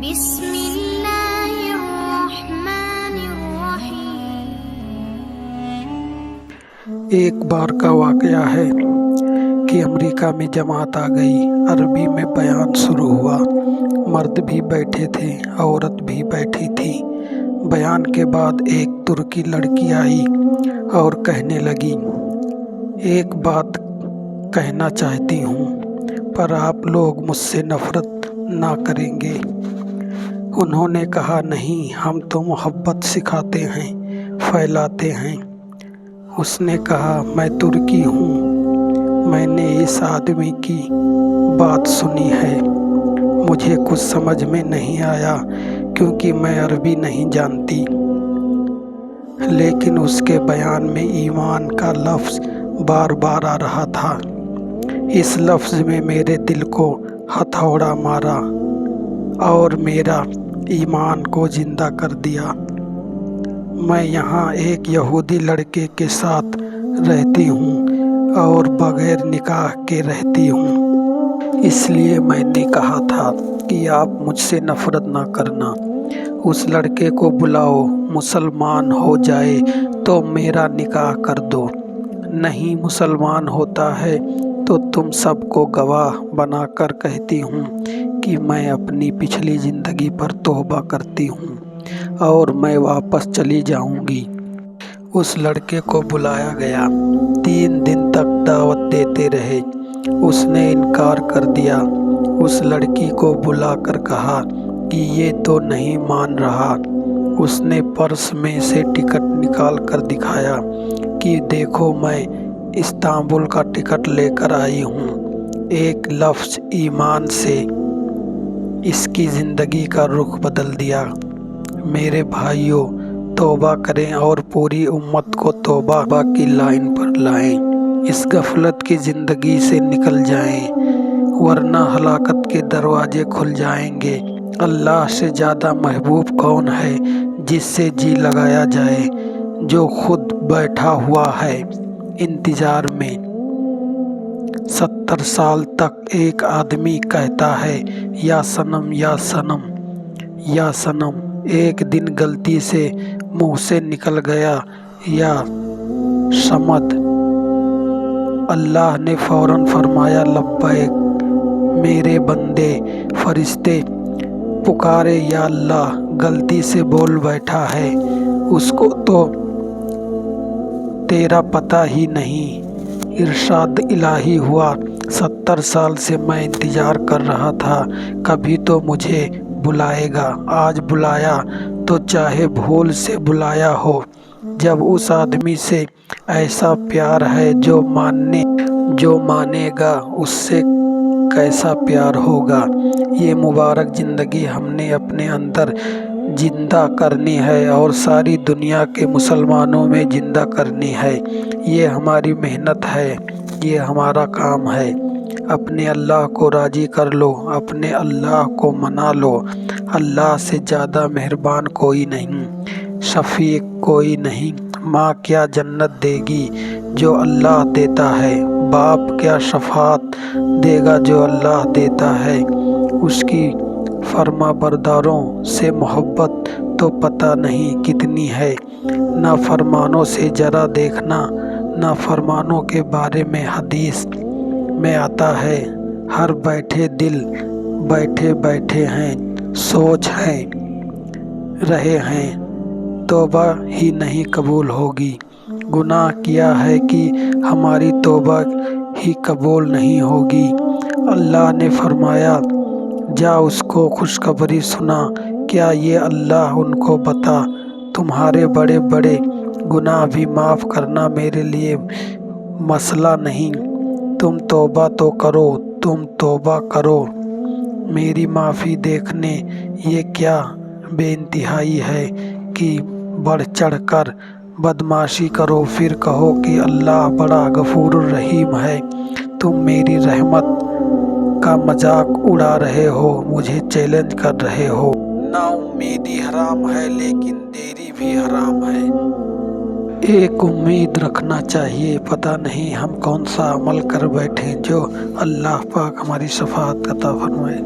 بسم اللہ الرحمن الرحیم۔ ایک بار کا واقعہ ہے کہ امریکہ میں جماعت آ گئی۔ عربی میں بیان شروع ہوا۔ مرد بھی بیٹھے تھے، عورت بھی بیٹھی تھی۔ بیان کے بعد ایک ترکی لڑکی آئی اور کہنے لگی، ایک بات کہنا چاہتی ہوں، پر آپ لوگ مجھ سے نفرت نہ کریں گے۔ انہوں نے کہا، نہیں، ہم تو محبت سکھاتے ہیں، پھیلاتے ہیں۔ اس نے کہا، میں ترکی ہوں، میں نے اس آدمی کی بات سنی ہے، مجھے کچھ سمجھ میں نہیں آیا کیونکہ میں عربی نہیں جانتی، لیکن اس کے بیان میں ایمان کا لفظ بار بار آ رہا تھا۔ اس لفظ میں میرے دل کو ہتھوڑا مارا اور میرا ایمان کو زندہ کر دیا۔ میں یہاں ایک یہودی لڑکے کے ساتھ رہتی ہوں اور بغیر نکاح کے رہتی ہوں، اس لیے میں نے کہا تھا کہ آپ مجھ سے نفرت نہ کرنا۔ اس لڑکے کو بلاؤ، مسلمان ہو جائے تو میرا نکاح کر دو، نہیں مسلمان ہوتا ہے تو تم سب کو گواہ بنا کر کہتی ہوں کہ میں اپنی پچھلی زندگی پر توبہ کرتی ہوں اور میں واپس چلی جاؤں گی۔ اس لڑکے کو بلایا گیا، 3 دن تک دعوت دیتے رہے، اس نے انکار کر دیا۔ اس لڑکی کو بلا کر کہا کہ یہ تو نہیں مان رہا۔ اس نے پرس میں سے ٹکٹ نکال کر دکھایا کہ دیکھو، میں استنبول کا ٹکٹ لے کر آئی ہوں۔ ایک لفظ ایمان سے اس کی زندگی کا رخ بدل دیا۔ میرے بھائیوں، توبہ کریں اور پوری امت کو توبہ کی لائن پر لائیں۔ اس غفلت کی زندگی سے نکل جائیں، ورنہ ہلاکت کے دروازے کھل جائیں گے۔ اللہ سے زیادہ محبوب کون ہے جس سے جی لگایا جائے، جو خود بیٹھا ہوا ہے انتظار میں۔ 70 سال تک ایک آدمی کہتا ہے، یا صنم یا صنم یا صنم، ایک دن غلطی سے منہ سے نکل گیا یا صمد۔ اللہ نے فوراً فرمایا، لبیک میرے بندے۔ فرشتے پکارے، یا اللہ، غلطی سے بول بیٹھا ہے، اس کو تو تیرا پتہ ہی نہیں۔ ارشاد الہی ہوا، 70 سال سے میں انتظار کر رہا تھا، کبھی تو مجھے بلائے گا۔ آج بلایا تو چاہے بھول سے بلایا ہو۔ جب اس آدمی سے ایسا پیار ہے جو مانے گا، اس سے کیسا پیار ہوگا۔ یہ مبارک زندگی ہم نے اپنے اندر زندہ کرنی ہے اور ساری دنیا کے مسلمانوں میں زندہ کرنی ہے۔ یہ ہماری محنت ہے، یہ ہمارا کام ہے۔ اپنے اللہ کو راضی کر لو، اپنے اللہ کو منا لو۔ اللہ سے زیادہ مہربان کوئی نہیں، شفیق کوئی نہیں۔ ماں کیا جنت دے گی جو اللہ دیتا ہے، باپ کیا شفاعت دے گا جو اللہ دیتا ہے۔ اس کی فرما برداروں سے محبت تو پتہ نہیں کتنی ہے۔ نافرمانوں سے ذرا دیکھنا۔ نافرمانوں کے بارے میں حدیث میں آتا ہے، ہر بیٹھے دل بیٹھے بیٹھے ہیں، سوچ ہیں رہے ہیں، توبہ ہی نہیں قبول ہوگی۔ گناہ کیا ہے کہ ہماری توبہ ہی قبول نہیں ہوگی۔ اللہ نے فرمایا، جا اس کو خوشخبری سنا۔ کیا یہ اللہ ان کو بتا، تمہارے بڑے بڑے گناہ بھی معاف کرنا میرے لیے مسئلہ نہیں۔ تم توبہ تو کرو، تم توبہ کرو، میری معافی دیکھنے۔ یہ کیا بے انتہائی ہے کہ بڑھ چڑھ کر بدمعاشی کرو، پھر کہو کہ اللہ بڑا غفور الرحیم ہے۔ تم میری رحمت کا مذاق اڑا رہے ہو، مجھے چیلنج کر رہے ہو۔ نا امیدی حرام ہے لیکن دیری بھی حرام ہے۔ ایک امید رکھنا چاہیے، پتہ نہیں ہم کون سا عمل کر بیٹھیں جو اللہ پاک ہماری شفاعت عطا فرمائے۔